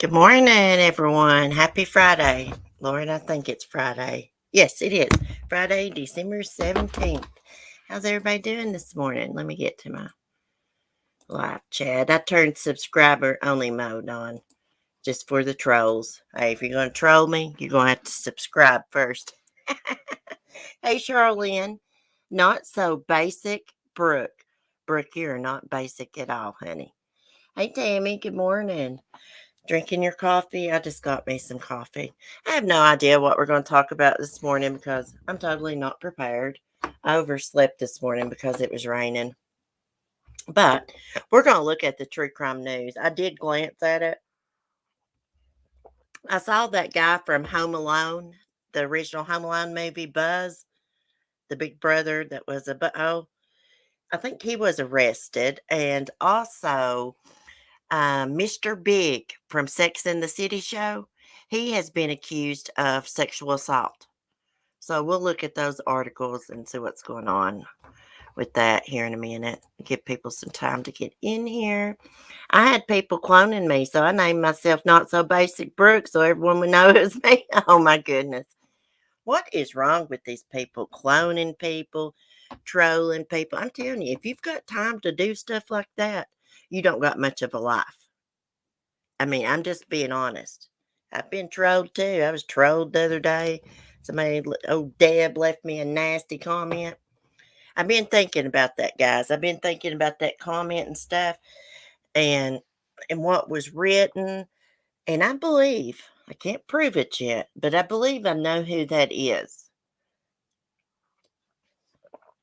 Good morning, everyone. Happy Friday. Lord, I think it's Friday. Yes, it is. Friday, December 17th. How's everybody doing this morning? Let me get to my live chat. I turned subscriber only mode on just for the trolls. Hey, if you're going to troll me, you're going to have to subscribe first. Hey, Charlene. Not so basic, Brooke. Brooke, you're not basic at all, honey. Hey, Tammy. Good morning. Drinking your coffee? I just got me some coffee. I have no idea what we're going to talk about this morning because I'm totally not prepared. I overslept this morning because it was raining. But we're going to look at the true crime news. I did glance at it. I saw that guy from Home Alone, the original Home Alone movie, Buzz, the big brother that was I think he was arrested. And also, Mr. Big from Sex and the City show, he has been accused of sexual assault. So we'll look at those articles and see what's going on with that here in a minute. Give people some time to get in here. I had people cloning me, so I named myself Not So Basic Brooke so everyone would know it was me. Oh my goodness. What is wrong with these people cloning people, trolling people? I'm telling you, if you've got time to do stuff like that, you don't got much of a life. I mean, I'm just being honest. I've been trolled too. I was trolled the other day. Old Deb left me a nasty comment. I've been thinking about that, guys. I've been thinking about that comment and stuff and what was written. And I believe, I can't prove it yet, but I believe I know who that is.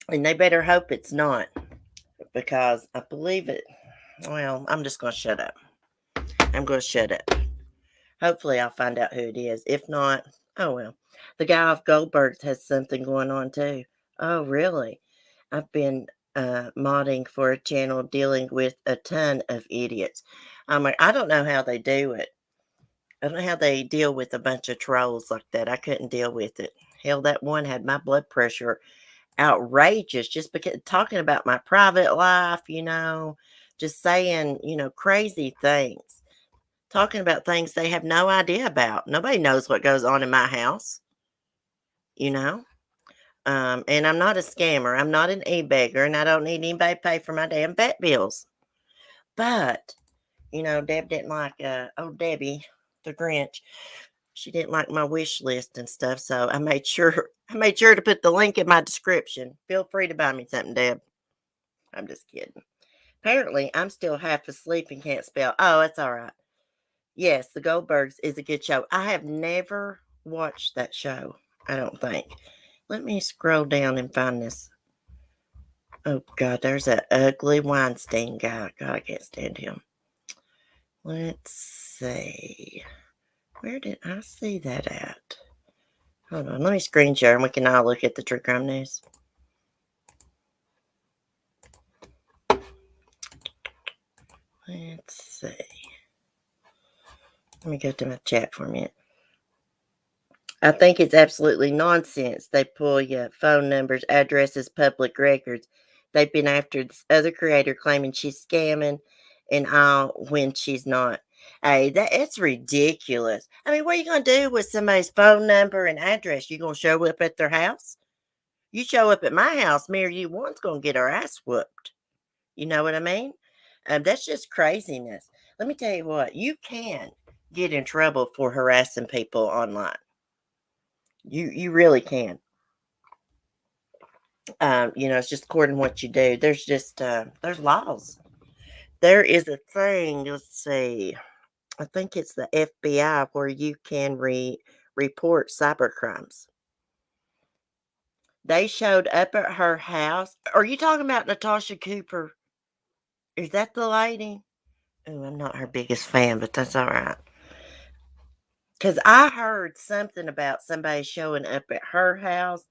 And they better hope it's not because I believe it. Well, I'm just going to shut up. I'm going to shut up. Hopefully, I'll find out who it is. If not, oh well. The guy off Goldberg's has something going on too. Oh, really? I've been modding for a channel dealing with a ton of idiots. I'm like, I don't know how they do it. I don't know how they deal with a bunch of trolls like that. I couldn't deal with it. Hell, that one had my blood pressure outrageous just because talking about my private life, just saying, crazy things. Talking about things they have no idea about. Nobody knows what goes on in my house, you know? And I'm not a scammer. I'm not an e-beggar, and I don't need anybody to pay for my damn vet bills. But, Deb didn't like, Debbie, the Grinch. She didn't like my wish list and stuff, so I made sure to put the link in my description. Feel free to buy me something, Deb. I'm just kidding. Apparently, I'm still half asleep and can't spell. Oh, that's all right. Yes, The Goldbergs is a good show. I have never watched that show, I don't think. Let me scroll down and find this. Oh, God, there's that ugly Weinstein guy. God, I can't stand him. Let's see. Where did I see that at? Hold on, let me screen share and we can all look at the true crime news. Let's see. Let me go to my chat for a minute. I think it's absolutely nonsense. They pull your phone numbers, addresses, public records. They've been after this other creator claiming she's scamming and all when she's not. Hey, it's ridiculous. I mean, what are you going to do with somebody's phone number and address? You going to show up at their house? You show up at my house, me or you one's going to get our ass whooped. You know what I mean? That's just craziness. Let me tell you what, you can get in trouble for harassing people online. You really can. It's just according to what you do. There's just there's laws. There is a thing. Let's see. I think it's the FBI where you can report cyber crimes. They showed up at her house. Are you talking about Natasha Cooper? Is that the lady? Oh, I'm not her biggest fan, but that's all right. Because I heard something about somebody showing up at her house,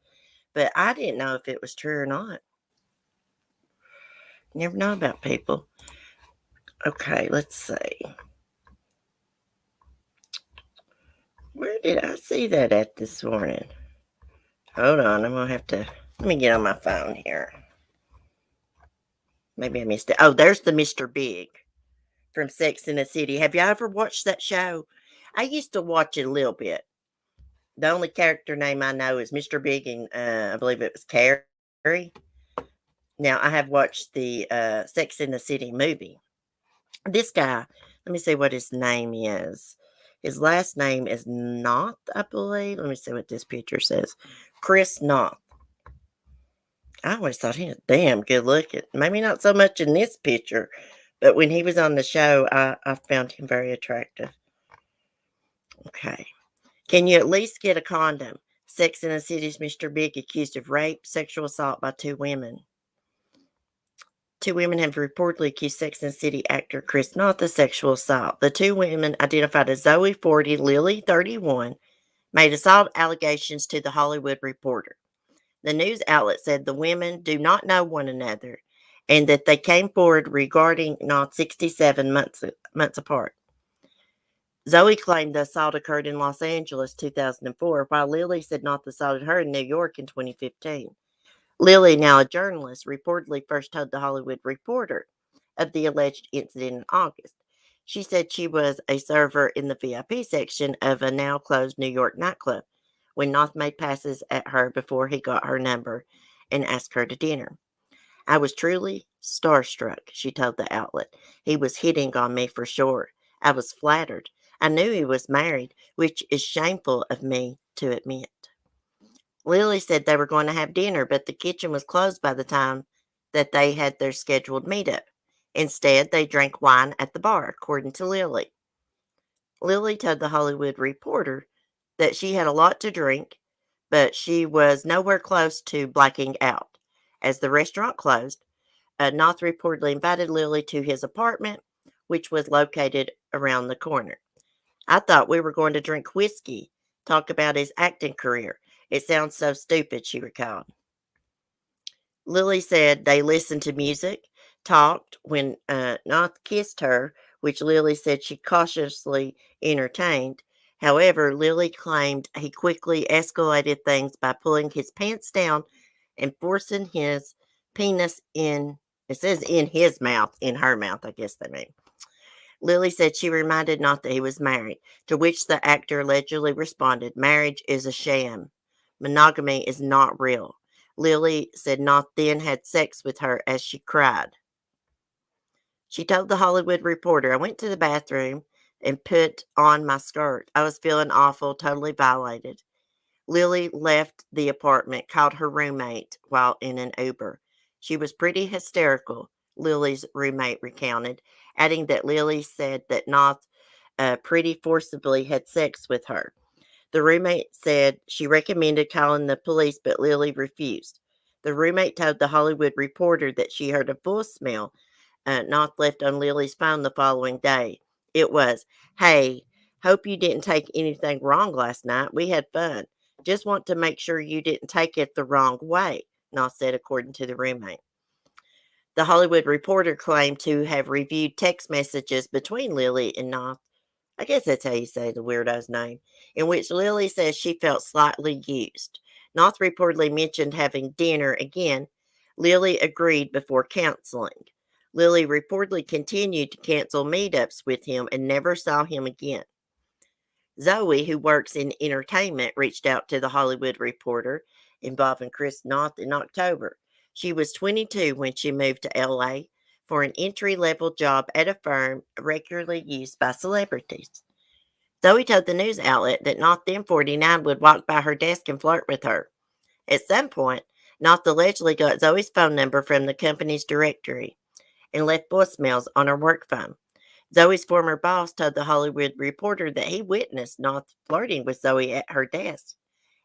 but I didn't know if it was true or not. Never know about people. Okay, let's see. Where did I see that at this morning? Hold on, I'm going to have to, let me get on my phone here. Maybe I missed it. Oh, there's the Mr. Big. from Sex and the City. Have you ever watched that show? I used to watch it a little bit. The only character name I know is Mr. Big and I believe it was Carrie. Now I have watched the Sex and the City movie. This guy, let me see what his name is. His last name is Noth, I believe. Let me see what this picture says. Chris Noth. I always thought he was damn good looking. Maybe not so much in this picture, but when he was on the show, I found him very attractive. Okay. Can you at least get a condom? Sex in the City's Mr. Big accused of rape, sexual assault by two women. Two women have reportedly accused Sex and the City actor Chris Noth of sexual assault. The two women, identified as Zoe 40, Lily 31, made assault allegations to the Hollywood Reporter. The news outlet said the women do not know one another and that they came forward regarding Noth 67 months apart. Zoe claimed the assault occurred in Los Angeles 2004, while Lily said Noth assaulted her in New York in 2015. Lily, now a journalist, reportedly first told the Hollywood Reporter of the alleged incident in August. She said she was a server in the VIP section of a now closed New York nightclub when Noth made passes at her before he got her number and asked her to dinner. I was truly starstruck, she told the outlet. He was hitting on me for sure. I was flattered. I knew he was married, which is shameful of me to admit. Lily said they were going to have dinner, but the kitchen was closed by the time that they had their scheduled meetup. Instead, they drank wine at the bar, according to Lily. Lily told the Hollywood Reporter that she had a lot to drink, but she was nowhere close to blacking out. As the restaurant closed, Noth reportedly invited Lily to his apartment, which was located around the corner. I thought we were going to drink whiskey, talk about his acting career. It sounds so stupid, she recalled. Lily said they listened to music, talked when Noth kissed her, which Lily said she cautiously entertained. However, Lily claimed he quickly escalated things by pulling his pants down and forcing his penis in, it says in his mouth, in her mouth, I guess they mean. Lily said she reminded Noth that he was married, to which the actor allegedly responded, "Marriage is a sham. Monogamy is not real." Lily said Noth then had sex with her as she cried. She told the Hollywood Reporter, "I went to the bathroom and put on my skirt. I was feeling awful, totally violated." Lily left the apartment, called her roommate while in an Uber. She was pretty hysterical, Lily's roommate recounted, adding that Lily said that Noth pretty forcibly had sex with her. The roommate said she recommended calling the police, but Lily refused. The roommate told the Hollywood Reporter that she heard a voicemail Noth left on Lily's phone the following day. It was, "Hey, hope you didn't take anything wrong last night. We had fun. Just want to make sure you didn't take it the wrong way," Noth said, according to the roommate. The Hollywood Reporter claimed to have reviewed text messages between Lily and Noth. I guess that's how you say the weirdo's name, in which Lily says she felt slightly used. Noth reportedly mentioned having dinner again. Lily agreed before canceling. Lily reportedly continued to cancel meetups with him and never saw him again. Zoe, who works in entertainment, reached out to the Hollywood Reporter involving Chris Noth in October. She was 22 when she moved to LA for an entry level job at a firm regularly used by celebrities. Zoe told the news outlet that Noth, then 49, would walk by her desk and flirt with her. At some point, Noth allegedly got Zoe's phone number from the company's directory and left voicemails on her work phone. Zoe's former boss told the Hollywood Reporter that he witnessed Noth flirting with Zoe at her desk,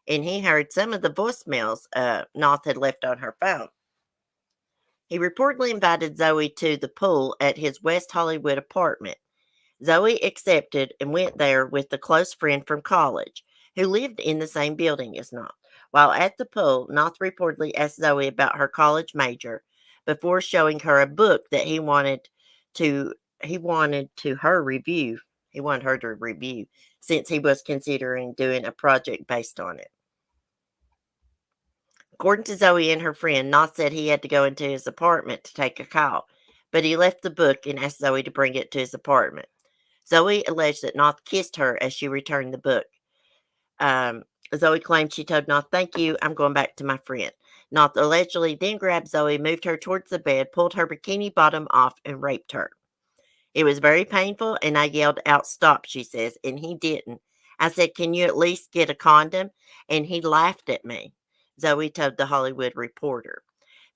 and he heard some of the voicemails Noth had left on her phone. He reportedly invited Zoe to the pool at his West Hollywood apartment. Zoe accepted and went there with a close friend from college who lived in the same building as Noth. While at the pool, Noth reportedly asked Zoe about her college major before showing her a book that to he wanted to her review. He wanted her to review since he was considering doing a project based on it. According to Zoe and her friend, Noth said he had to go into his apartment to take a call, but he left the book and asked Zoe to bring it to his apartment. Zoe alleged that Noth kissed her as she returned the book. Um, Zoe claimed she told Noth, "Thank you, I'm going back to my friend." Noth allegedly then grabbed Zoe, moved her towards the bed, pulled her bikini bottom off, and raped her. "It was very painful, and I yelled out, 'Stop,' she says, and he didn't. I said, 'Can you at least get a condom?' And he laughed at me," Zoe told The Hollywood Reporter.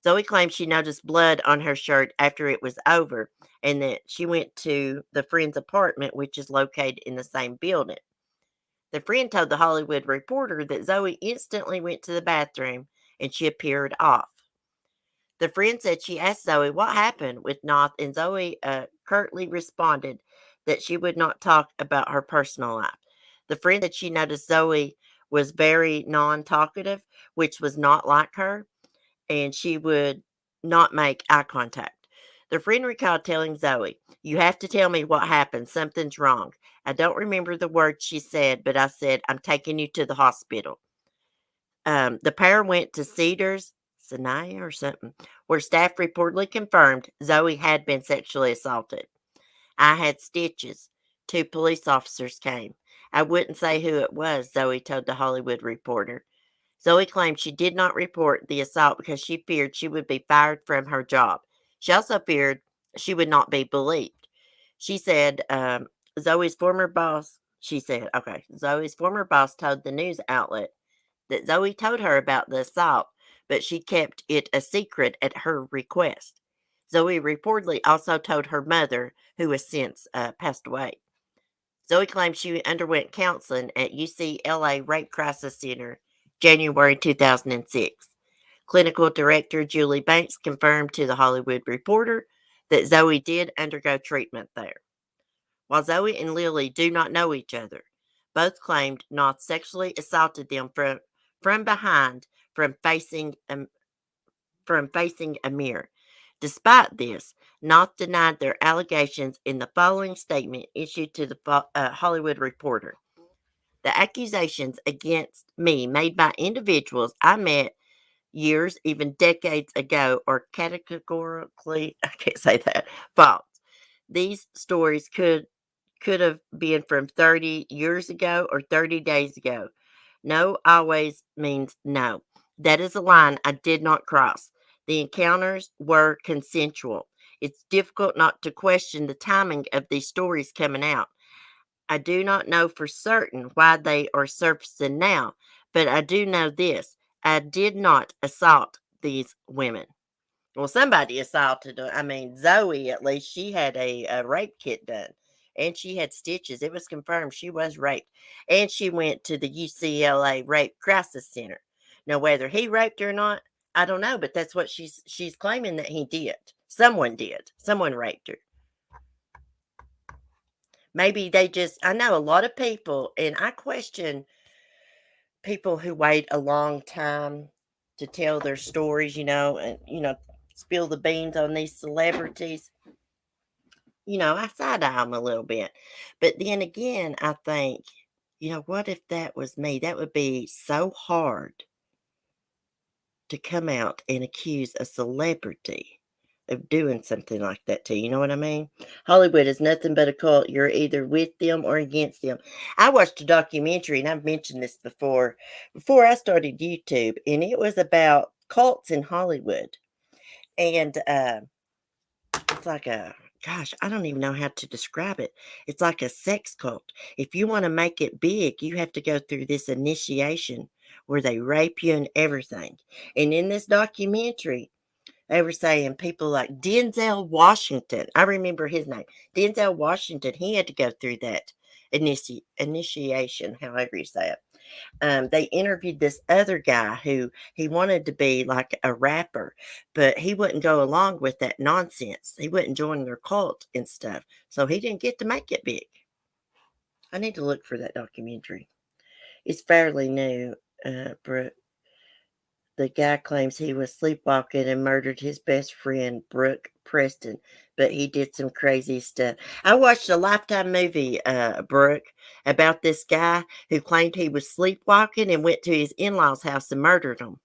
Zoe claims she noticed blood on her shirt after it was over and that she went to the friend's apartment, which is located in the same building. The friend told The Hollywood Reporter that Zoe instantly went to the bathroom and she appeared off. The friend said she asked Zoe what happened with Noth, and Zoe curtly responded that she would not talk about her personal life. The friend said she noticed Zoe was very non talkative, which was not like her, and she would not make eye contact. The friend recalled telling Zoe, "You have to tell me what happened. Something's wrong." I don't remember the words she said, but I said, "I'm taking you to the hospital." The pair went to Cedars, Sinai or something, where staff reportedly confirmed Zoe had been sexually assaulted. "I had stitches. Two police officers came. I wouldn't say who it was," Zoe told The Hollywood Reporter. Zoe claimed she did not report the assault because she feared she would be fired from her job. She also feared she would not be believed. She said, Zoe's former boss, she said, okay, Zoe's former boss told the news outlet that Zoe told her about the assault, but she kept it a secret at her request. Zoe reportedly also told her mother, who has since passed away. Zoe claims she underwent counseling at UCLA Rape Crisis Center January 2006. Clinical director Julie Banks confirmed to The Hollywood Reporter that Zoe did undergo treatment there. While Zoe and Lily do not know each other, both claimed Noth sexually assaulted them from behind from facing a mirror. Despite this, Noth denied their allegations in the following statement issued to the Hollywood Reporter. "The accusations against me made by individuals I met years, even decades ago, are categorically, I can't say that, false. These stories could have been from 30 years ago or 30 days ago. No always means no. That is a line I did not cross. The encounters were consensual. It's difficult not to question the timing of these stories coming out. I do not know for certain why they are surfacing now, but I do know this. I did not assault these women." Well, somebody assaulted her. I mean, Zoe, at least, she had a rape kit done and she had stitches. It was confirmed she was raped. And she went to the UCLA Rape Crisis Center. Now, whether he raped her or not, I don't know, but that's what she's claiming that he did. Someone did. Someone raped her. Maybe they just, I know a lot of people, and I question people who wait a long time to tell their stories, and, spill the beans on these celebrities. I side eye them a little bit. But then again, I think, what if that was me? That would be so hard to come out and accuse a celebrity of doing something like that to you. You know what I mean? Hollywood is nothing but a cult. You're either with them or against them. I watched a documentary, and I've mentioned this before I started YouTube, and it was about cults in Hollywood. And it's like gosh, I don't even know how to describe it. It's like a sex cult. If you want to make it big, you have to go through this initiation where they rape you and everything. And in this documentary, they were saying people like Denzel Washington. I remember his name. Denzel Washington, he had to go through that initiation, however you say it. They interviewed this other guy who he wanted to be like a rapper, but he wouldn't go along with that nonsense. He wouldn't join their cult and stuff. So he didn't get to make it big. I need to look for that documentary. It's fairly new. The guy claims he was sleepwalking and murdered his best friend, Brooke Preston, but he did some crazy stuff. I watched a Lifetime movie, Brooke, about this guy who claimed he was sleepwalking and went to his in law's house and murdered him.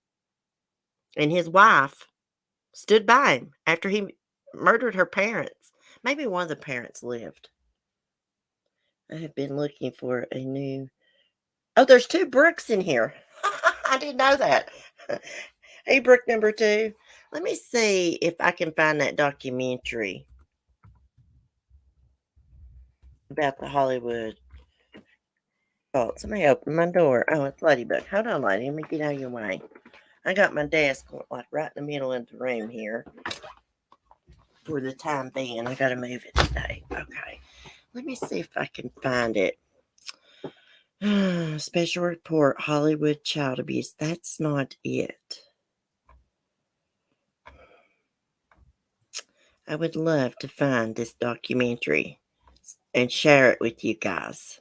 And his wife stood by him after he murdered her parents. Maybe one of the parents lived. I have been looking for a new. Oh, there's two Brooks in here. I didn't know that. Hey, Brook number two. Let me see if I can find that documentary about the Hollywood cult. Somebody open my door. Oh, it's Ladybug. Hold on, lady. Let me get out of your way. I got my desk like right in the middle of the room here for the time being. I got to move it today. Okay. Let me see if I can find it. Special report Hollywood child abuse. That's not it. I would love to find this documentary and share it with you guys.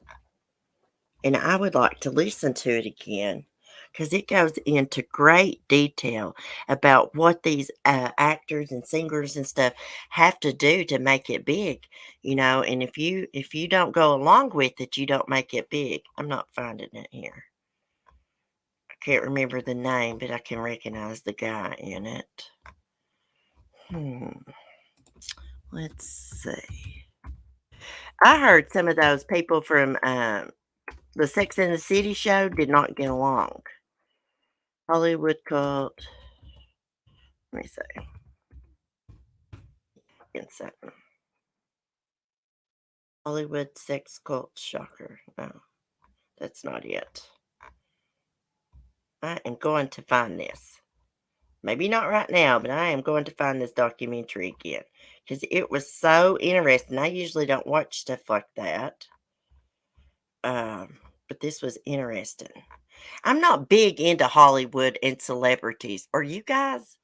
And I would like to listen to it again because it goes into great detail about what these actors and singers and stuff have to do to make it big, and if you don't go along with it, you don't make it big. I'm not finding it here. I can't remember the name, but I can recognize the guy in it. Let's see. I heard some of those people from the Sex and the City show did not get along. Hollywood cult. Let me see. Insane. Hollywood sex cult shocker. No, that's not it. I am going to find this. Maybe not right now, but I am going to find this documentary again because it was so interesting. I usually don't watch stuff like that. But this was interesting. I'm not big into Hollywood and celebrities. Are you guys?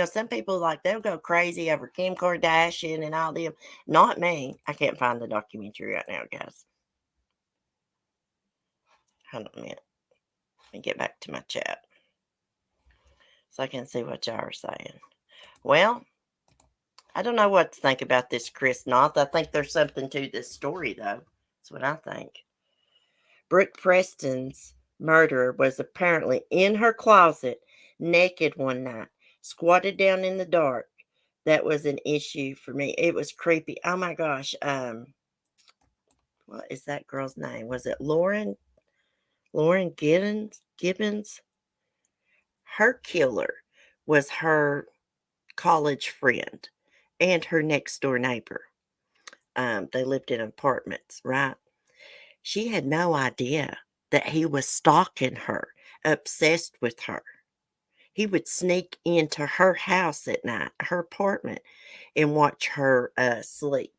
Some people they'll go crazy over Kim Kardashian and all them. Not me. I can't find the documentary right now, guys. Hold on a minute. Let me get back to my chat so I can see what y'all are saying. Well, I don't know what to think about this Chris Noth. I think there's something to this story, though. That's what I think. Brooke Preston's murderer was apparently in her closet naked one night, squatted down in the dark. That was an issue for me. It was creepy. Oh my gosh. What is that girl's name? Was it Lauren? Lauren Gibbons? Her killer was her college friend and her next door neighbor. They lived in apartments, right? She had no idea that he was stalking her, obsessed with her. He would sneak into her house at night, her apartment, and watch her sleep.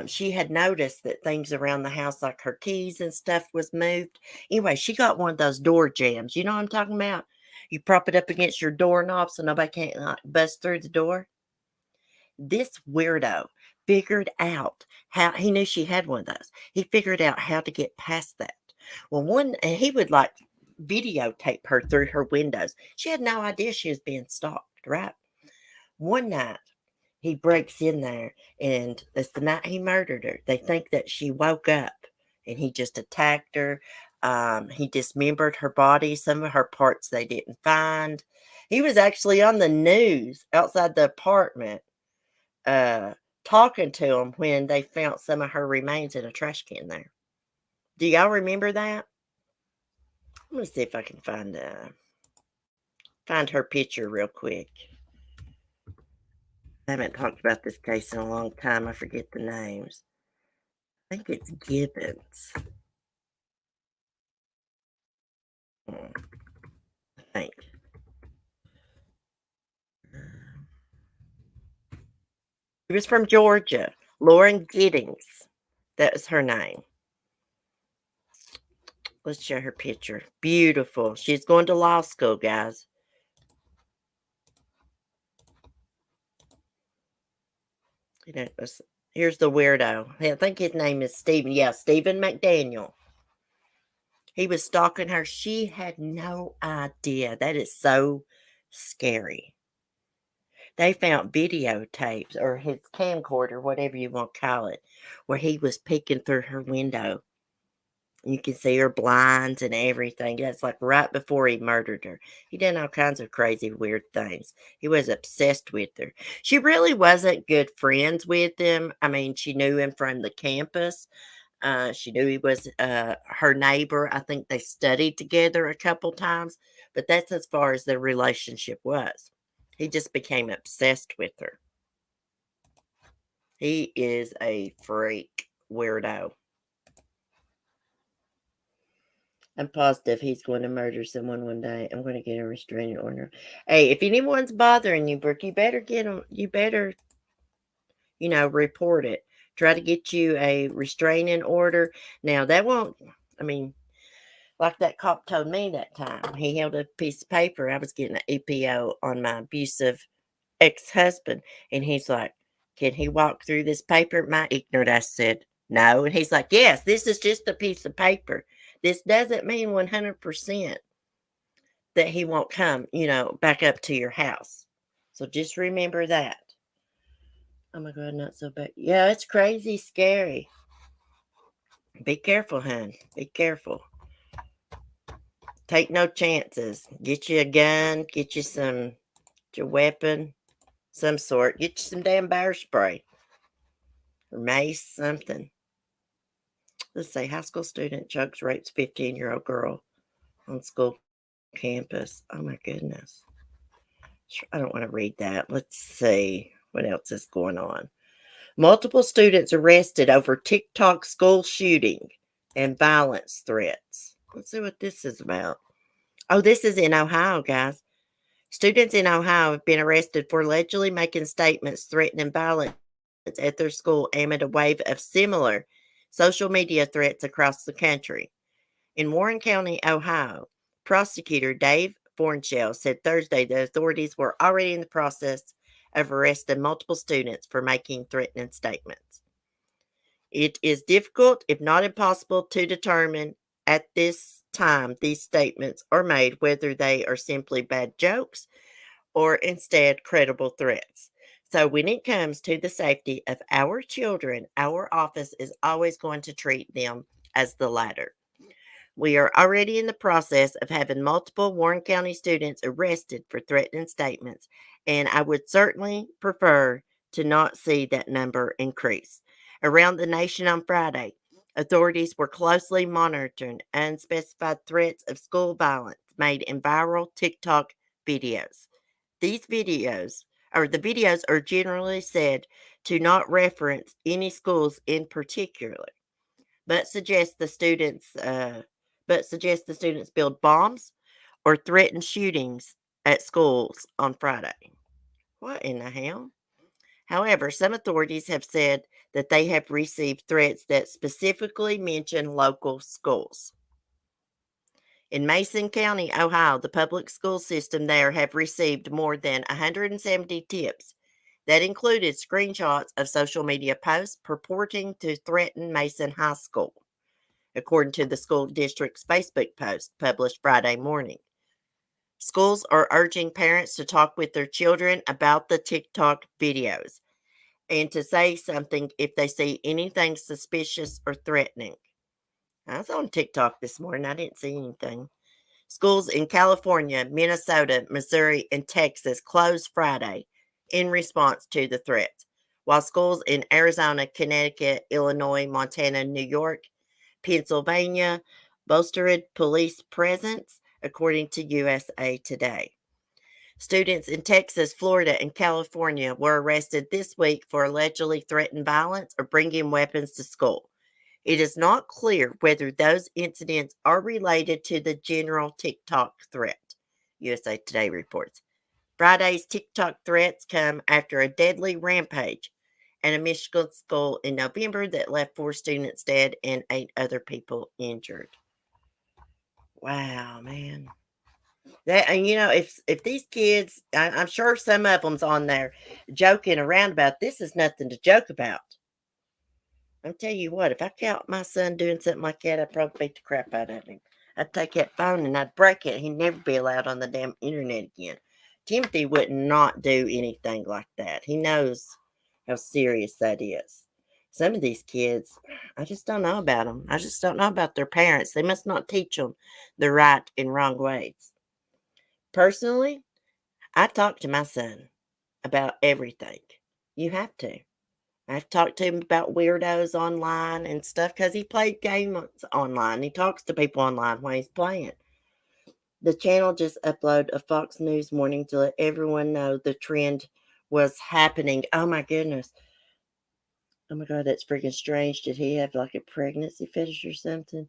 She had noticed that things around the house, like her keys and stuff, was moved. Anyway, she got one of those door jams. You know what I'm talking about? You prop it up against your doorknob so nobody can't bust through the door. This weirdo figured out how he knew she had one of those. He figured out how to get past that. Well, and he would videotape her through her windows. She had no idea she was being stalked, right? One night, he breaks in there, and that's the night he murdered her. They think that she woke up, and he just attacked her. He dismembered her body, some of her parts they didn't find. He was actually on the news outside the apartment uh, talking to him when they found some of her remains in a trash can there. Do y'all remember that? Let me see if I can find her picture real quick. I haven't talked about this case in a long time. I forget the names. I think it's Gibbons. I think. She was from Georgia. Lauren Giddings. That was her name. Let's show her picture. Beautiful. She's going to law school, guys. Here's the weirdo. I think his name is Stephen. Yeah, Stephen McDaniel. He was stalking her. She had no idea. That is so scary. They found videotapes or his camcorder, whatever you want to call it, where he was peeking through her window. You can see her blinds and everything. That's like right before he murdered her. He done all kinds of crazy, weird things. He was obsessed with her. She really wasn't good friends with him. I mean, she knew him from the campus. She knew he was her neighbor. I think they studied together a couple times, but that's as far as their relationship was. He just became obsessed with her. He is a freak weirdo. I'm positive he's going to murder someone one day. I'm going to get a restraining order. Hey, if anyone's bothering you, Brooke, you better get them. You better, report it. Try to get you a restraining order. Now, that won't, I mean, like that cop told me that time. He held a piece of paper. I was getting an EPO on my abusive ex-husband. And he's like, can he walk through this paper? My ignorant ass said, no. And he's like, yes, this is just a piece of paper. This doesn't mean 100% that he won't come, back up to your house. So just remember that. Oh my God, not so bad. Yeah, it's crazy, scary. Be careful, hon. Be careful. Take no chances. Get you a gun, get you your weapon, some sort. Get you some damn bear spray or mace, something. Let's say high school student chokes rapes 15-year-old girl on school campus. Oh my goodness. I don't want to read that. Let's see what else is going on. Multiple students arrested over Tick-Tock school shooting and violence threats. Let's see what this is about. Oh, this is in Ohio, guys. Students in Ohio have been arrested for allegedly making statements threatening violence at their school amid a wave of similar social media threats across the country. In Warren County, Ohio, prosecutor Dave Fornshell said Thursday the authorities were already in the process of arresting multiple students for making threatening statements. It is difficult, if not impossible, to determine at this time these statements are made whether they are simply bad jokes or instead credible threats. So, when it comes to the safety of our children, our office is always going to treat them as the latter. We are already in the process of having multiple Warren County students arrested for threatening statements, and I would certainly prefer to not see that number increase. Around the nation on Friday, authorities were closely monitoring unspecified threats of school violence made in viral TikTok videos. These videos, or the videos, are generally said to not reference any schools in particular, but suggest the students build bombs or threaten shootings at schools on Friday. What in the hell? However, some authorities have said that they have received threats that specifically mention local schools. In Mason County, Ohio, the public school system there have received more than 170 tips that included screenshots of social media posts purporting to threaten Mason High School, according to the school district's Facebook post published Friday morning. Schools are urging parents to talk with their children about the TikTok videos and to say something if they see anything suspicious or threatening. I was on TikTok this morning. I didn't see anything. Schools in California, Minnesota, Missouri, and Texas closed Friday in response to the threats, while schools in Arizona, Connecticut, Illinois, Montana, New York, Pennsylvania bolstered police presence, according to USA Today. Students in Texas, Florida, and California were arrested this week for allegedly threatening violence or bringing weapons to school. It is not clear whether those incidents are related to the general TikTok threat, USA Today reports. Friday's TikTok threats come after a deadly rampage at a Michigan school in November that left 4 students dead and 8 other people injured. Wow, man. That, and if these kids, I'm sure some of them's on there joking around about this is nothing to joke about. I'm tell you what, if I caught my son doing something like that, I'd probably beat the crap out of him. I'd take that phone and I'd break it. He'd never be allowed on the damn internet again. Timothy would not do anything like that. He knows how serious that is. Some of these kids, I just don't know about them. I just don't know about their parents. They must not teach them the right and wrong ways. Personally, I talk to my son about everything. You have to. I've talked to him about weirdos online and stuff because he played games online. He talks to people online while he's playing. The channel just uploaded a Fox News morning to let everyone know the trend was happening. Oh my goodness. Oh my God, that's freaking strange. Did he have like a pregnancy fetish or something?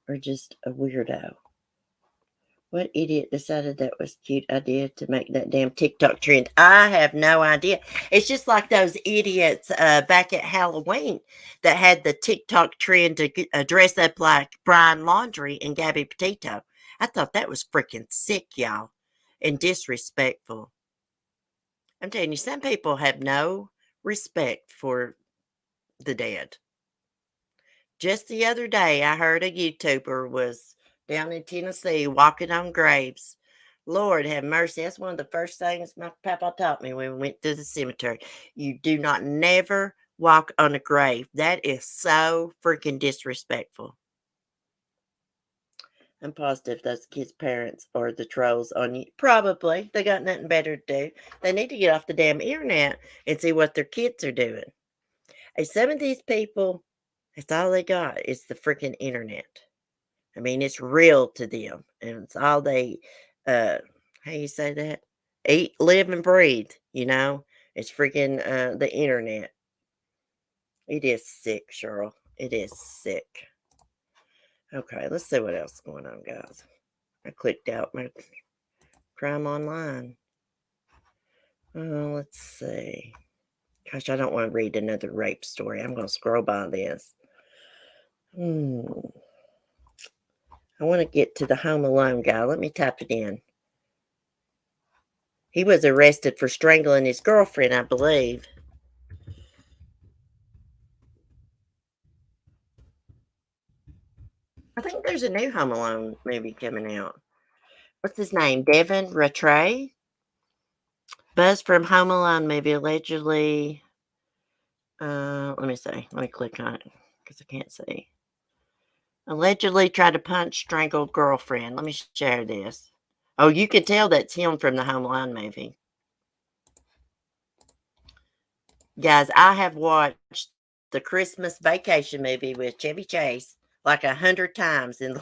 Or just a weirdo? What idiot decided that was a cute idea to make that damn TikTok trend? I have no idea. It's just like those idiots back at Halloween that had the TikTok trend to dress up like Brian Laundrie and Gabby Petito. I thought that was freaking sick, y'all, and disrespectful. I'm telling you, some people have no respect for the dead. Just the other day, I heard a YouTuber was down in Tennessee walking on graves. Lord have mercy. That's one of the first things my papa taught me when we went to the cemetery. You do not never walk on a grave. That is so freaking disrespectful. I'm positive those kids' parents are the trolls on you. Probably. They got nothing better to do. They need to get off the damn internet and see what their kids are doing. And some of these people, that's all they got is the freaking internet. I mean, it's real to them, and it's all they, uh, how you say that? Eat, live, and breathe. It's freaking the internet. It is sick, Cheryl. It is sick. Okay, let's see what else is going on, guys. I clicked out my crime online. Let's see. Gosh, I don't want to read another rape story. I'm going to scroll by this. I want to get to the Home Alone guy. Let me type it in. He was arrested for strangling his girlfriend, I believe. I think there's a new Home Alone movie coming out. What's his name? Devin Rattray? Buzz from Home Alone movie allegedly. Let me see. Let me click on it because I can't see. Allegedly tried to punch strangled girlfriend. Let me share this. Oh, you can tell that's him from the Home Alone movie. Guys, I have watched the Christmas Vacation movie with Chevy Chase like 100 times in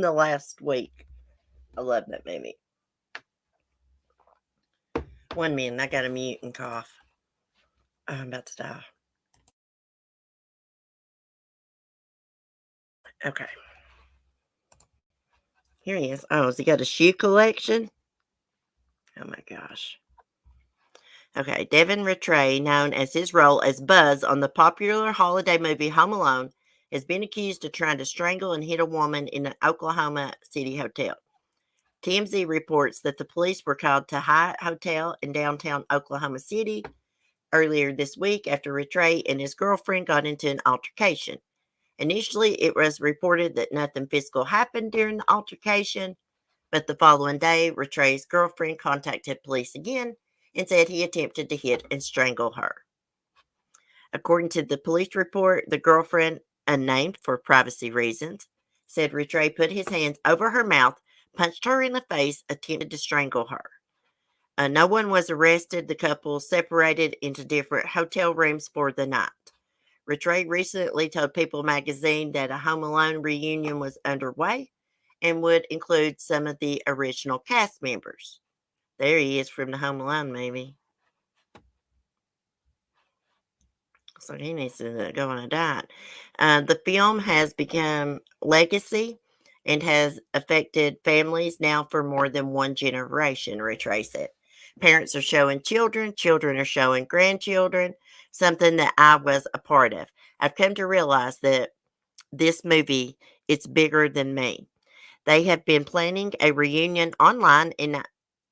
the last week. I love that movie. 1 minute, I got to mute and cough. Oh, I'm about to die. Okay. Here he is. Oh, has he got a shoe collection? Oh my gosh. Okay, Devin Rattray, known as his role as Buzz on the popular holiday movie Home Alone, has been accused of trying to strangle and hit a woman in an Oklahoma City hotel. TMZ reports that the police were called to Hyatt Hotel in downtown Oklahoma City earlier this week after Rattray and his girlfriend got into an altercation. Initially, it was reported that nothing physical happened during the altercation, but the following day, Rattray's girlfriend contacted police again and said he attempted to hit and strangle her. According to the police report, the girlfriend, unnamed for privacy reasons, said Rattray put his hands over her mouth, punched her in the face, attempted to strangle her. No one was arrested. The couple separated into different hotel rooms for the night. Rattray recently told People magazine that a Home Alone reunion was underway and would include some of the original cast members. There he is from the Home Alone movie. So he needs to go on a diet. The film has become legacy and has affected families now for more than one generation, Rattray said. Parents are showing children, children are showing grandchildren, something that I was a part of. I've come to realize that this movie, it's bigger than me. They have been planning a reunion online,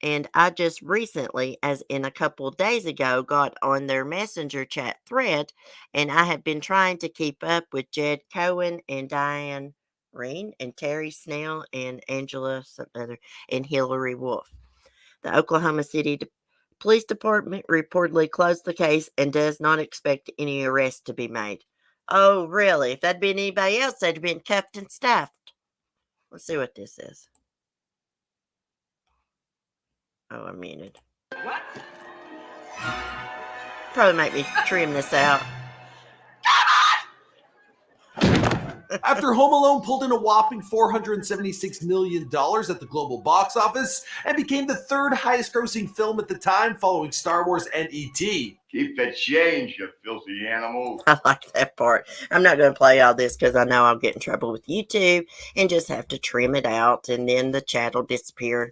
and I just recently, as in a couple of days ago, got on their messenger chat thread, and I have been trying to keep up with Jed Cohen and Diane Reen and Terry Snell and Angela some other and Hillary Wolf. The Oklahoma City Police department reportedly closed the case and does not expect any arrests to be made. Oh, really? If that'd been anybody else, they'd have been cuffed and stuffed. Let's see what this is. Oh, I'm muted. What? Probably make me trim this out. After Home Alone pulled in a whopping $476 million at the global box office and became the third highest grossing film at the time following Star Wars and E.T. Keep the change, you filthy animal. I like that part. I'm not going to play all this because I know I'll get in trouble with YouTube and just have to trim it out and then the chat will disappear.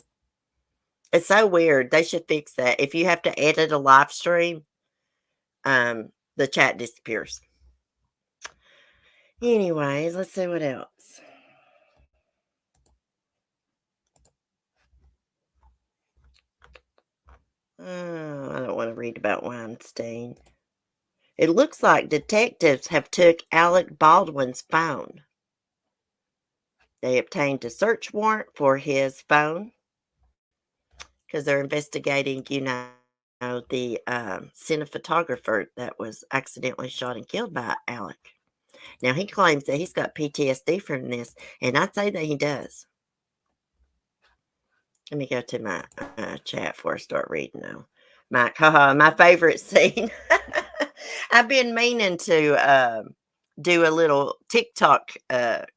It's so weird. They should fix that. If you have to edit a live stream, the chat disappears. Anyways, let's see what else. Oh, I don't want to read about Weinstein. It looks like detectives have took Alec Baldwin's phone. They obtained a search warrant for his phone because they're investigating, the cinematographer that was accidentally shot and killed by Alec. Now, he claims that he's got PTSD from this, and I'd say that he does. Let me go to my chat before I start reading now. Mike, my favorite scene. I've been meaning to do a little TikTok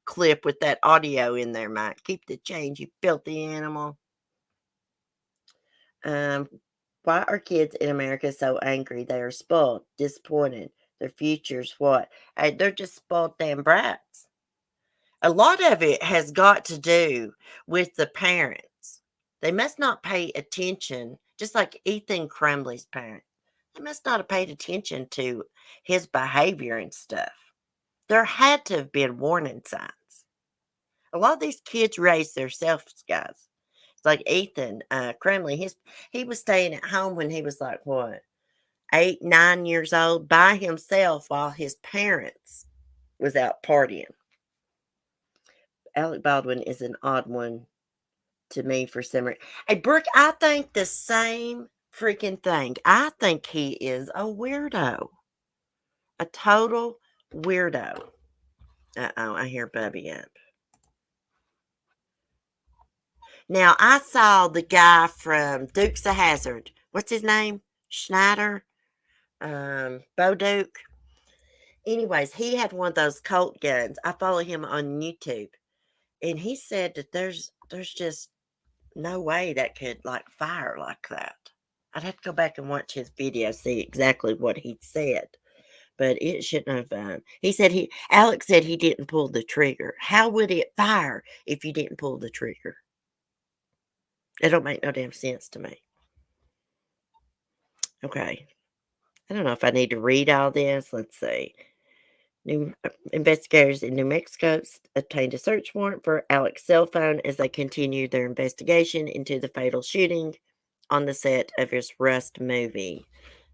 clip with that audio in there, Mike. Keep the change, you filthy animal. Why are kids in America so angry? They are spoiled, disappointed. Their future's what? Hey, they're just spoiled damn brats. A lot of it has got to do with the parents. They must not pay attention, just like Ethan Crumley's parents. They must not have paid attention to his behavior and stuff. There had to have been warning signs. A lot of these kids raise themselves, guys. It's like Ethan Crumley. He was staying at home when he was like, what, 8, 9 years old by himself while his parents was out partying. Alec Baldwin is an odd one to me for some reason. Hey, Brooke, I think the same freaking thing. I think he is a weirdo. A total weirdo. Uh-oh, I hear Bubby up. Now, I saw the guy from Dukes of Hazzard. What's his name? Schneider? Bo Duke? Anyways, he had one of those Colt guns. I follow him on YouTube. And he said that there's just no way that could, like, fire like that. I'd have to go back and watch his video, see exactly what he said. But it shouldn't have. Alex said he didn't pull the trigger. How would it fire if you didn't pull the trigger? It don't make no damn sense to me. Okay. I don't know if I need to read all this. Let's see. New investigators in New Mexico obtained a search warrant for Alec's cell phone as they continued their investigation into the fatal shooting on the set of his Rust movie.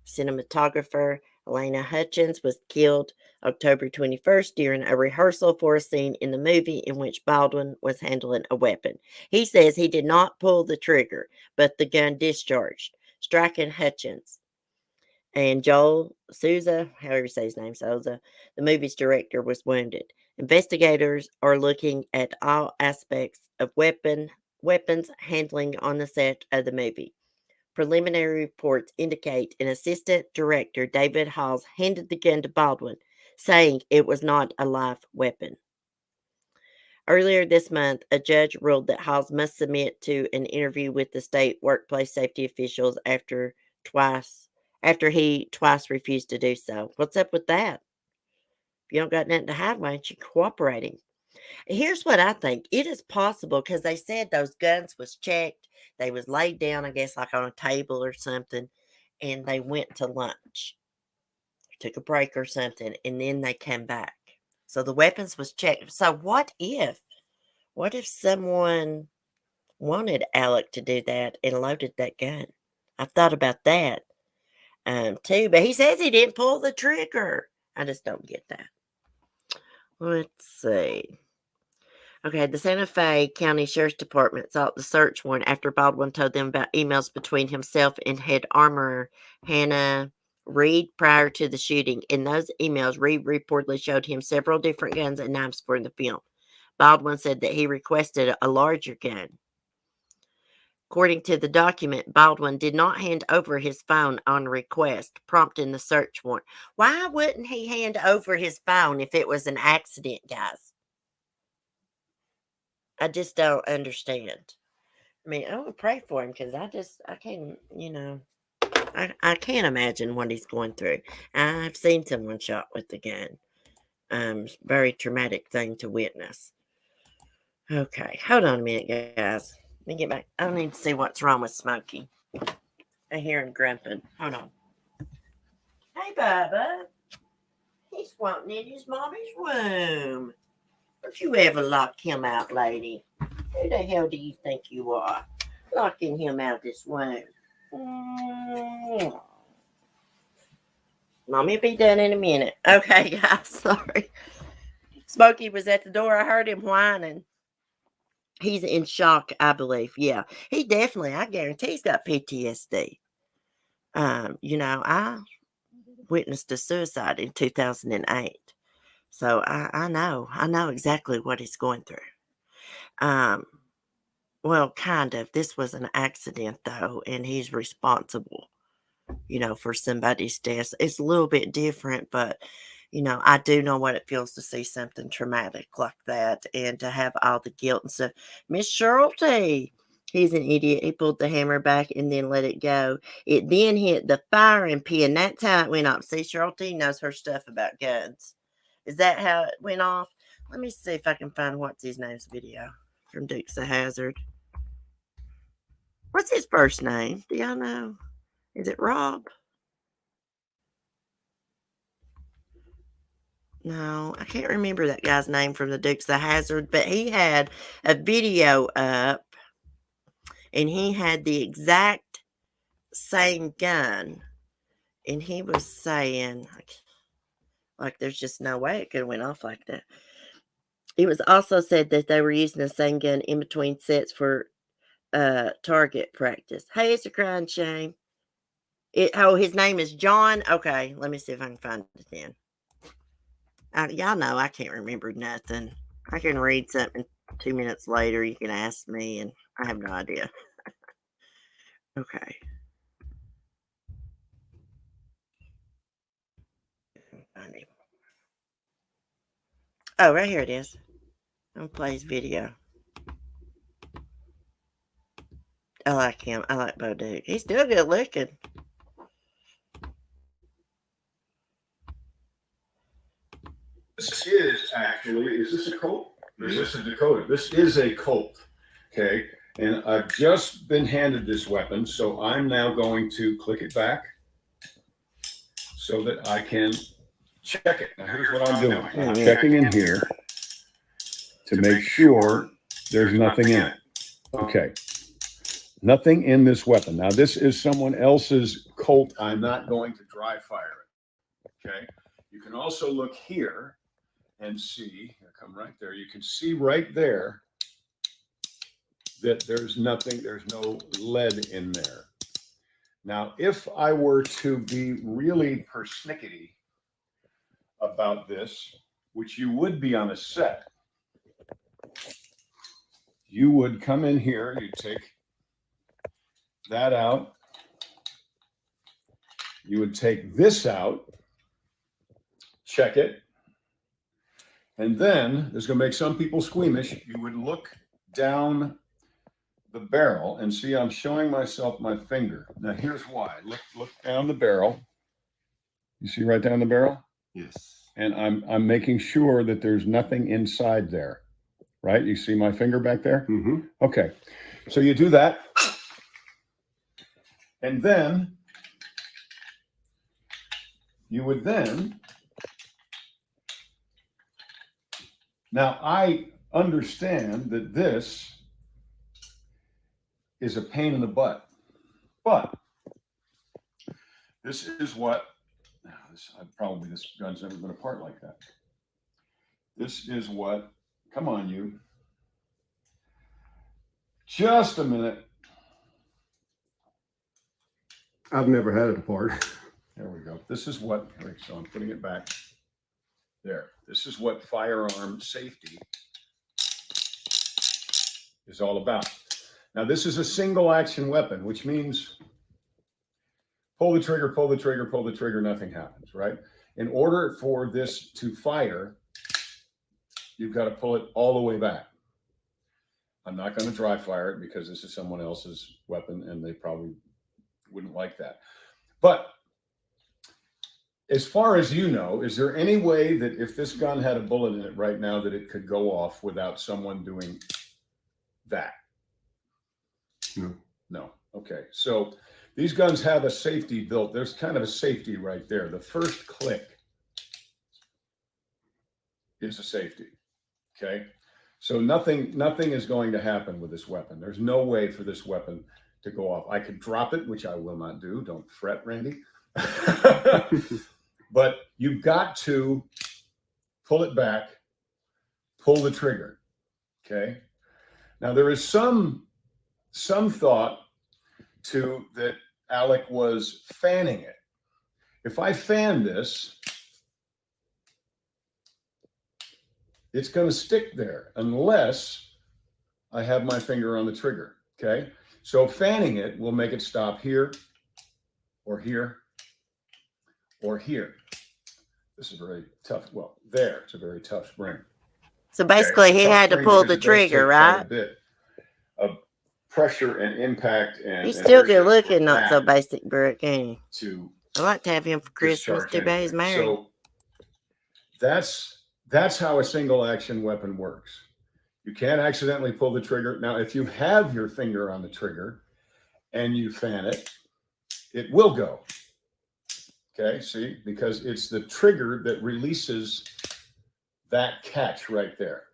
Cinematographer Elena Hutchins was killed October 21st during a rehearsal for a scene in the movie in which Baldwin was handling a weapon. He says he did not pull the trigger, but the gun discharged, striking Hutchins. And Joel Souza, however you say his name, Souza, the movie's director, was wounded. Investigators are looking at all aspects of weapons handling on the set of the movie. Preliminary reports indicate an assistant director, David Halls, handed the gun to Baldwin, saying it was not a live weapon. Earlier this month, a judge ruled that Halls must submit to an interview with the state workplace safety officials after he twice refused to do so. What's up with that? If you don't got nothing to hide, why aren't you cooperating? Here's what I think. It is possible because they said those guns was checked. They was laid down, I guess, like on a table or something, and they went to lunch, took a break or something, and then they came back. So the weapons was checked. So what if someone wanted Alec to do that and loaded that gun? I've thought about that too, but he says he didn't pull the trigger. I just don't get that. Let's see. Okay, the Santa Fe County Sheriff's Department sought the search warrant after Baldwin told them about emails between himself and head armorer Hannah Reed prior to the shooting. In those emails, Reed reportedly showed him several different guns and knives for the film. Baldwin said that he requested a larger gun. According to the document, Baldwin did not hand over his phone on request, prompting the search warrant. Why wouldn't he hand over his phone if it was an accident, guys? I just don't understand. I mean, I would pray for him because I can't, I can't imagine what he's going through. I've seen someone shot with a gun. Very traumatic thing to witness. Okay, hold on a minute, guys. Let me get back. I need to see what's wrong with Smokey. I hear him grumping. Hold on. Hey, Bubba. He's wanting in his mommy's room. Don't you ever lock him out, lady? Who the hell do you think you are? Locking him out this room. Mommy will be done in a minute. Okay, guys, sorry. Smokey was at the door. I heard him whining. He's in shock, I believe. Yeah, he definitely, I guarantee he's got PTSD. I witnessed a suicide in 2008. So I know exactly what he's going through. Well, kind of. This was an accident, though, and he's responsible, for somebody's death. It's a little bit different, but, I do know what it feels to see something traumatic like that and to have all the guilt and stuff. Miss Shirley, he's an idiot. He pulled the hammer back and then let it go. It then hit the firing pin. That's how it went off. See, Shirley knows her stuff about guns. Is that how it went off? Let me see if I can find what's his name's video from Dukes of Hazzard. What's his first name? Do y'all know? Is it Rob? No, I can't remember that guy's name from the Dukes of Hazzard, but he had a video up and he had the exact same gun. And he was saying, like there's just no way it could have went off like that. It was also said that they were using the same gun in between sets for target practice. Hey, it's a crying shame. His name is John. Okay, let me see if I can find it then. Y'all know I can't remember nothing. I can read something 2 minutes later. You can ask me, and I have no idea. Okay. Find him. Oh, right here it is. I'm gonna play his video. I like him. I like Bo Duke. He's still good looking. This is actually, is this a Colt? Or is this a Dakota? This is a Colt, okay? And I've just been handed this weapon, so I'm now going to click it back so that I can check it. Now here's what I'm doing. I'm checking in here to make sure there's nothing in it. Okay. Nothing in this weapon. Now this is someone else's Colt. I'm not going to dry fire it, okay? You can also look here and see, come right there. You can see right there that there's nothing, there's no lead in there. Now, if I were to be really persnickety about this, which you would be on a set, you would come in here, you take that out, you would take this out, check it, and then this is going to make some people squeamish. You would look down the barrel and see I'm showing myself my finger. Now here's why. Look down the barrel. You see right down the barrel? Yes. And I'm making sure that there's nothing inside there. Right? You see my finger back there? Mm-hmm. Okay. So you do that. And then you would then, now I understand that this is a pain in the butt, but this is what, this gun's never been apart like that. This is what, come on you, Just a minute. I've never had it apart. There we go. This is what, so I'm putting it back there. This is what firearm safety is all about. Now, this is a single action weapon, which means pull the trigger, pull the trigger, pull the trigger, nothing happens, right? In order for this to fire, you've got to pull it all the way back. I'm not going to dry fire it because this is someone else's weapon and they probably wouldn't like that. But as far as you know, is there any way that if this gun had a bullet in it right now that it could go off without someone doing that? No. No. Okay. So these guns have a safety built. There's kind of a safety right there. The first click is a safety. Okay. So nothing is going to happen with this weapon. There's no way for this weapon to go off. I could drop it, which I will not do. Don't fret, Randy. But you've got to pull it back, pull the trigger. Okay. Now there is some thought to that Alec was fanning it. If I fan this, it's going to stick there unless I have my finger on the trigger. Okay. So fanning it will make it stop here or here or here. This is very tough. Well, there, it's a very tough spring. So basically, Okay, he tough had to spring pull because the it does trigger, take quite a right? bit of pressure and impact and He's still inertia good looking, for not so that basic, Brooke, ain't he? to I like to have him for Christmas. discharge Too bad he's anything. married. So that's how a single action weapon works. You can't accidentally pull the trigger. Now, if you have your finger on the trigger and you fan it, it will go. Okay, see, because it's the trigger that releases that catch right there.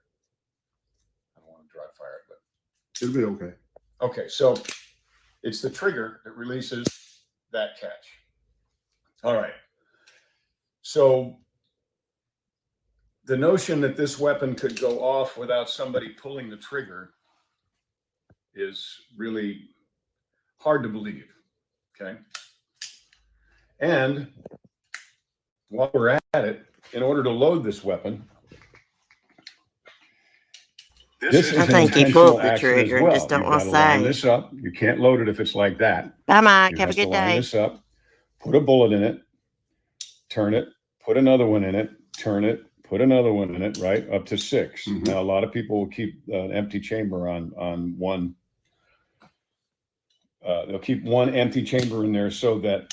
I don't want to dry fire it, but It'll be okay. okay, so it's the trigger that releases that catch. All right. So the notion that this weapon could go off without somebody pulling the trigger is really hard to believe. Okay. And while we're at it, in order to load this weapon, this is I an think he intentional pulled the action as trigger and well. just don't You've want got to to line say. this up. You can't load it if it's like that. Bye, Mike. You Have a have to good line day. this up, put a bullet in it, turn it, put another one in it, turn it, put another one in it, right? Up to 6. Mhm. Now, a lot of people will keep an empty chamber on one. They'll keep one empty chamber in there so that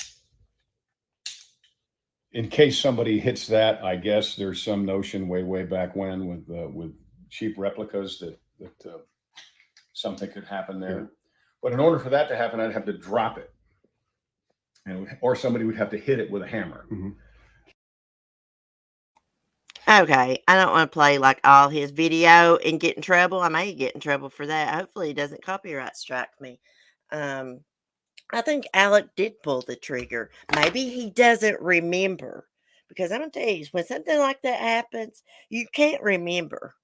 in case somebody hits that, I guess there's some notion way back when with cheap replicas that something could happen there. Yeah. But in order for that to happen, I'd have to drop it, or somebody would have to hit it with a hammer. Mhm. Okay, I don't want to play like all his video and get in trouble. I may get in trouble for that. Hopefully, he doesn't copyright strike me. I think Alec did pull the trigger. Maybe he doesn't remember. Because I'm going to tell you, when something like that happens, you can't remember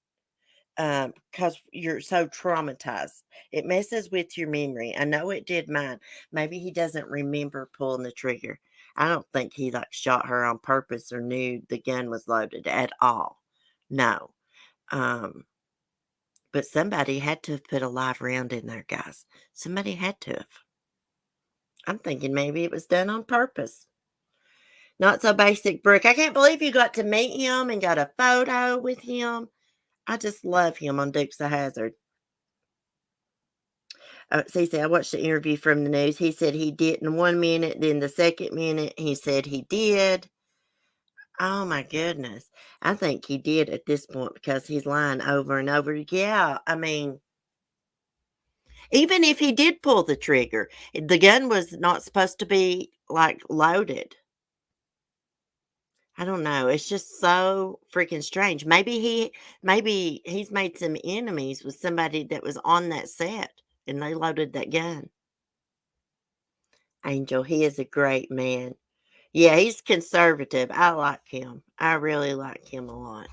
because you're so traumatized. It messes with your memory. I know it did mine. Maybe he doesn't remember pulling the trigger. I don't think he like shot her on purpose or knew the gun was loaded at all. No. But somebody had to have put a live round in there, guys. Somebody had to have. I'm thinking maybe it was done on purpose. Not so basic, Brooke. I can't believe you got to meet him and got a photo with him. I just love him on Dukes of Hazzard. Cece, I watched the interview from the news. He said he didn't 1 minute, then the second minute he said he did. Oh my goodness. I think he did at this point because he's lying over and over. Yeah, I mean, even if he did pull the trigger, the gun was not supposed to be like loaded. I don't know. It's just so freaking strange. Maybe he's made some enemies with somebody that was on that set and they loaded that gun. Angel, he is a great man. Yeah, he's conservative. I like him. I really like him a lot.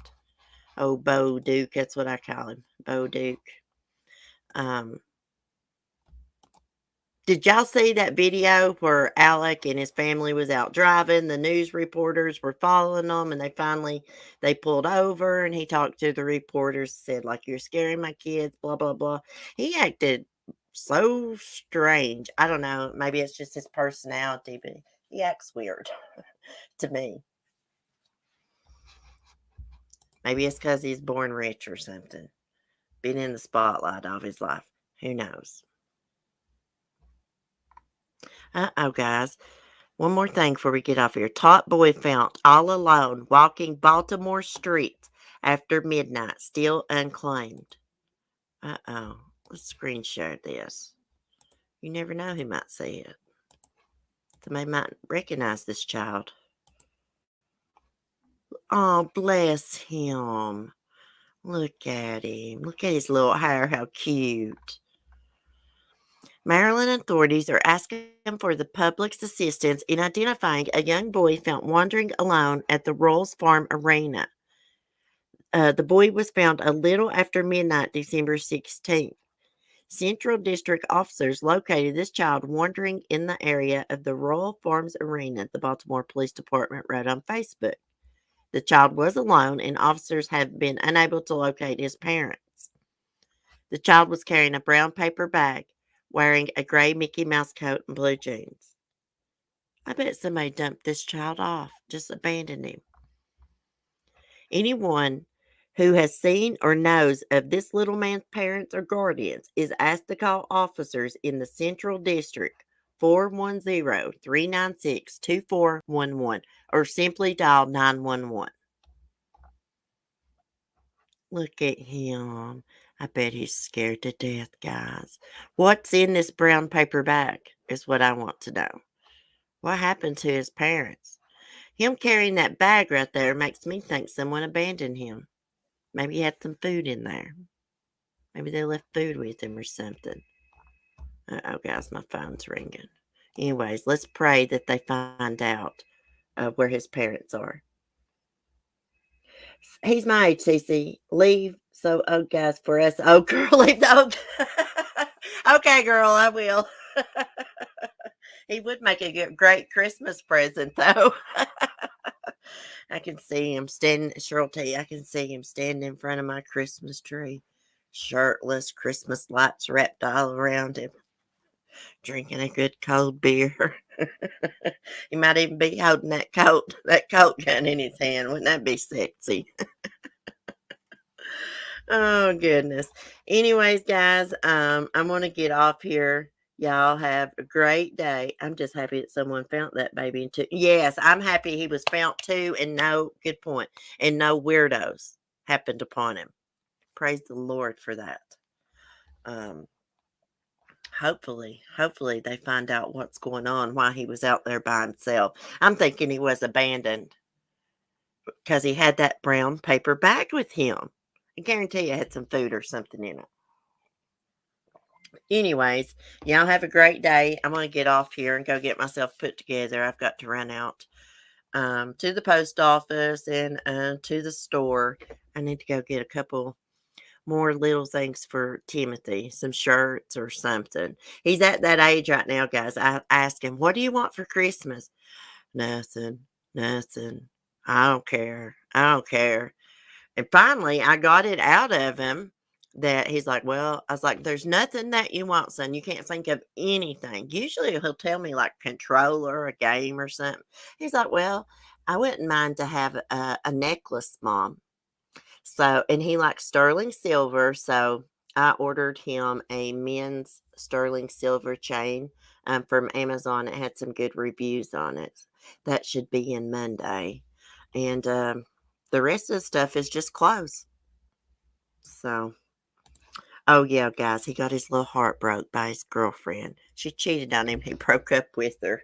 Oh, Bo Duke, that's what I call him. Bo Duke. Did y'all see that video where Alec and his family was out driving? The news reporters were following them, and they pulled over, and he talked to the reporters, said, like, you're scaring my kids, blah, blah, blah. He acted so strange. I don't know. Maybe it's just his personality, but he acts weird to me. Maybe it's because he's born rich or something. Been in the spotlight all his life. Who knows? Uh-oh, guys. One more thing before we get off here. Top boy found all alone walking Baltimore streets after midnight, still unclaimed. Uh-oh. Let's screen share this. You never know who might see it. Somebody might recognize this child. Oh, bless him. Look at him. Look at his little hair. How cute. Maryland authorities are asking for the public's assistance in identifying a young boy found wandering alone at the Rolls Farm Arena. The boy was found a little after midnight, December 16th. Central District officers located this child wandering in the area of the Royal Farms Arena, the Baltimore Police Department wrote on Facebook. The child was alone, and officers have been unable to locate his parents. The child was carrying a brown paper bag, wearing a gray Mickey Mouse coat and blue jeans. I bet somebody dumped this child off, just abandoned him. Anyone who has seen or knows of this little man's parents or guardians is asked to call officers in the Central District 410-396-2411 or simply dial 911. Look at him. I bet he's scared to death, guys. What's in this brown paper bag is what I want to know. What happened to his parents? Him carrying that bag right there makes me think someone abandoned him. Maybe he had some food in there. Maybe they left food with him or something. Uh-oh, guys, my phone's ringing. Anyways, let's pray that they find out where his parents are. He's my age, Cece. Leave. So, oh, guys, for us. Oh, girl, leave the. Okay, girl, I will. He would make a great Christmas present, though. I can see him standing, Cheryl T. I can see him standing in front of my Christmas tree, shirtless, Christmas lights wrapped all around him, drinking a good cold beer. He might even be holding that coat gun in his hand. Wouldn't that be sexy? Oh, goodness. Anyways, guys, I'm going to get off here. Y'all have a great day. I'm just happy that someone found that baby. Yes, I'm happy he was found too. And good point. And no weirdos happened upon him. Praise the Lord for that. Hopefully they find out what's going on, why he was out there by himself. I'm thinking he was abandoned because he had that brown paper bag with him. I guarantee you had some food or something in it. Anyways, y'all have a great day. I'm going to get off here and go get myself put together. I've got to run out to the post office and to the store. I need to go get a couple more little things for Timothy, some shirts or something. He's at that age right now, guys. I asked him, what do you want for Christmas? Nothing. I don't care. And finally, I got it out of him that he's like, well, I was like, there's nothing that you want, son. You can't think of anything. Usually he'll tell me like controller, a game or something. He's like, well, I wouldn't mind to have a necklace, Mom. So, and he likes sterling silver. So I ordered him a men's sterling silver chain from Amazon. It had some good reviews on it. That should be in Monday. And the rest of the stuff is just clothes. So, oh yeah, guys, he got his little heart broke by his girlfriend. She cheated on him. He broke up with her.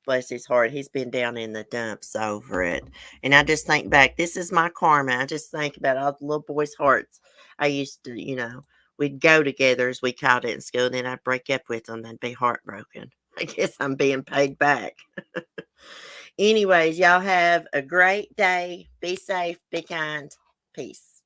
Bless his heart. He's been down in the dumps over it. And I just think back, this is my karma. I just think about all the little boys' hearts. I used to, we'd go together as we called it in school. Then I'd break up with them. They'd be heartbroken. I guess I'm being paid back. Anyways, y'all have a great day. Be safe. Be kind. Peace.